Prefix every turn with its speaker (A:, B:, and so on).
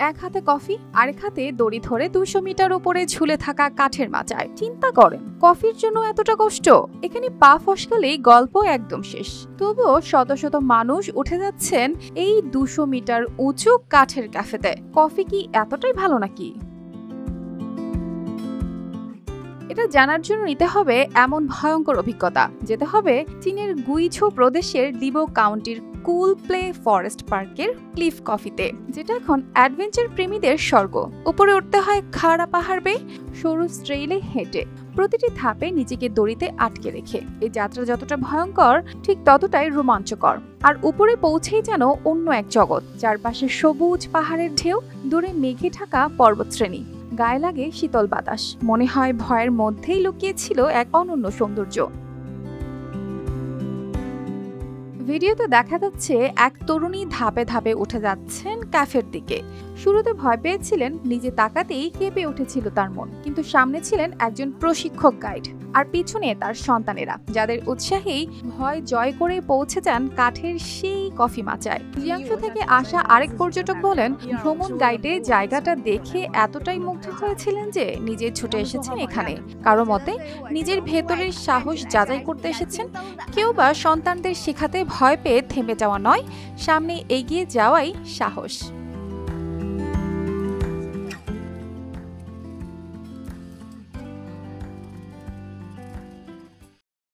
A: এক হাতে কফি, আরেক হাতে দড়ি ধরে 200 মিটার উপরে ঝুলে থাকা কাঠের মাচায়। চিন্তা করেন, কফির জন্য এতটা কষ্ট। এখানে পা ফসকালেই গল্প একদম শেষ। তবুও শত শত মানুষ উঠে যাচ্ছেন এই 200 মিটার উঁচু কাঠের ক্যাফেতে। কফি কি এতটাই ভালো নাকি? এটা জানার জন্য নিতে হবে এমন ভয়ঙ্কর অভিজ্ঞতা। যেতে হবে চীনের গুইঝু প্রদেশের লিবো কাউন্টির কুল প্লে ফরেস্ট পার্কের ক্লিফ কফিতে, যেটা এখন অ্যাডভেঞ্চার প্রেমীদের স্বর্গ। উপরে উঠতে হয় খাড়া পাহাড় বেয়ে, সরু স্ট্রেইলে হেঁটে, প্রতিটি ধাপে নিজেকে দড়িতে আটকে রেখে। এই যাত্রা যতটা ভয়ঙ্কর, ঠিক ততটাই রোমাঞ্চকর। আর উপরে পৌঁছেই যেন অন্য এক জগৎ। চারপাশে সবুজ পাহাড়ের ঢেউ, দূরে মেঘে ঢাকা পর্বতশ্রেণী, গায়ে লাগে শীতল বাতাস। মনে হয় ভয়ের মধ্যেই লুকিয়েছিল এক অনন্য সৌন্দর্য। ভিডিওতে দেখা যাচ্ছে এক তরুণী ধাপে ধাপে উঠে যাচ্ছেন ক্যাফের দিকে। শুরুতে ভয় পেয়েছিলেন, নিজে তাকাতেই কেঁপে উঠেছিল তার মন। কিন্তু সামনে ছিলেন একজন প্রশিক্ষক গাইড, আর পিছনে তার সন্তানেরা, যাদের উৎসাহেই ভয় জয় করে পৌঁছে যান কাঠের সেই কফি মাচায়। জিয়াংশু থেকে আসা আরেক পর্যটক বলেন, ভ্রমণ গাইডে জায়গাটা দেখে এতটাই মুগ্ধ হয়েছিলেন যে নিজে ছুটে এসেছেন এখানে। কারো মতে নিজের ভেতরের সাহস যাচাই করতে এসেছেন, কেউ বা সন্তানদের শেখাতে ভয় পেয়ে থেমে যাওয়া নয়, সামনে এগিয়ে যাওয়াই সাহস।